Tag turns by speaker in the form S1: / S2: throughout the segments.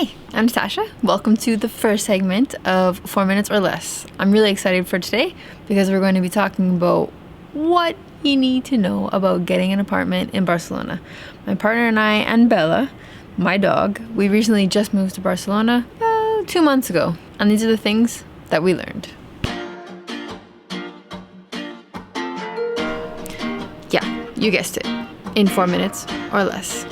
S1: Hi, I'm Natasha. Welcome to the first segment of 4 Minutes or Less. I'm really excited for today because we're going to be talking about what you need to know about getting an apartment in Barcelona. My partner and I, and Bella, my dog, we recently just moved to Barcelona 2 months ago. And these are the things that we learned. Yeah, you guessed it. In 4 minutes or less.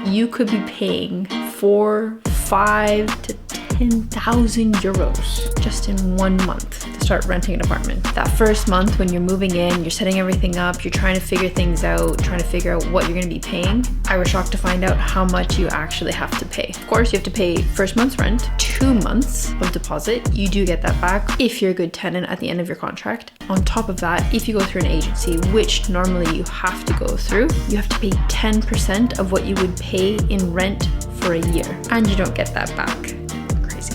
S1: You could be paying 4, 5 to 10,000 euros just in 1 month to start renting an apartment. That first month when you're moving in, you're setting everything up, you're trying to figure things out, trying to figure out what you're going to be paying. I was shocked to find out how much you actually have to pay. Of course, you have to pay first month's rent, 2 months of deposit. You do get that back if you're a good tenant at the end of your contract. On top of that, if you go through an agency, which normally you have to go through, you have to pay 10% of what you would pay in rent for a year, and you don't get that back. Crazy.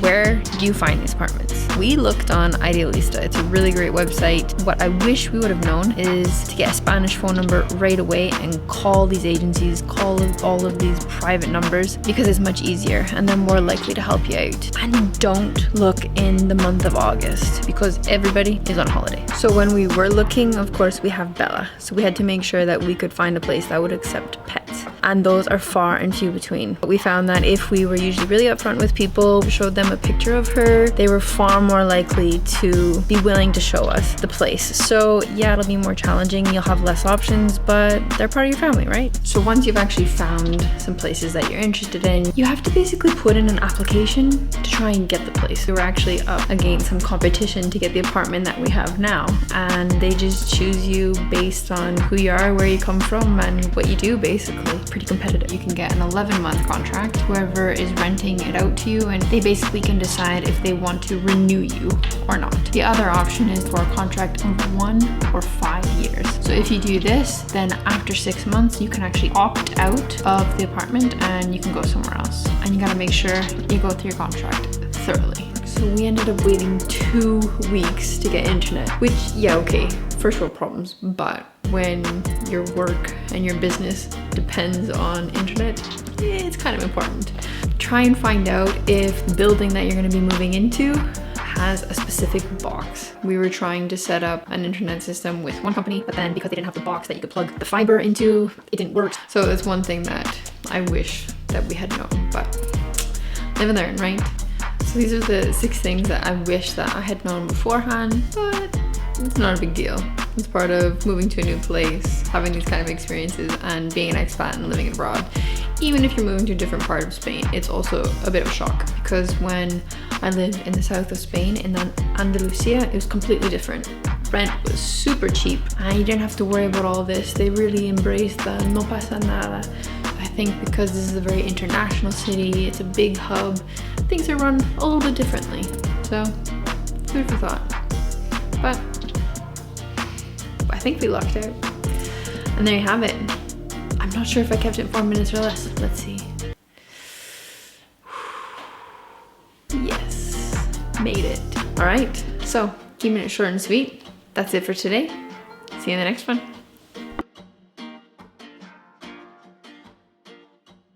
S1: Where do you find these apartments? We looked on Idealista. It's a really great website. What I wish we would have known is to get a Spanish phone number right away and call these agencies, call all of these private numbers, because it's much easier and they're more likely to help you out. And don't look in the month of August because everybody is on holiday. So when we were looking, of course, we have Bella. So we had to make sure that we could find a place that would accept pets. And those are far and few between. But we found that if we were usually really upfront with people, showed them a picture of her, they were far more likely to be willing to show us the place. So yeah, it'll be more challenging. You'll have less options, but they're part of your family, right? So once you've actually found some places that you're interested in, you have to basically put in an application to try and get the place. We were actually up against some competition to get the apartment that we have now, and they just choose you based on who you are, where you come from, and what you do, basically. Pretty competitive. You can get an 11-month contract, whoever is renting it out to you, and they basically can decide if they want to renew you or not. The other option is for a contract of 1 or 5 years. So if you do this, then after 6 months, you can actually opt out of the apartment and you can go somewhere else. And you gotta make sure you go through your contract thoroughly. So we ended up waiting 2 weeks to get internet, which, yeah, okay, first world problems, but when your work and your business depends on internet, it's kind of important. Try and find out if the building that you're going to be moving into has a specific box. We were trying to set up an internet system with one company, but then because they didn't have the box that you could plug the fiber into, it didn't work. So it's one thing that I wish that we had known, but live and learn, right? So these are the 6 things that I wish that I had known beforehand, but it's not a big deal. It's part of moving to a new place, having these kind of experiences, and being an expat and living abroad. Even if you're moving to a different part of Spain, it's also a bit of a shock, because when I lived in the south of Spain, in Andalusia, it was completely different. Rent was super cheap and you didn't have to worry about all this. They really embraced the no pasa nada. I think because this is a very international city, it's a big hub, things are run a little bit differently. So, food for thought. But I think we lucked out. And there you have it. I'm not sure if I kept it 4 minutes or less. Let's see. Yes, made it. All right, so keeping it short and sweet. That's it for today. See you in the next one.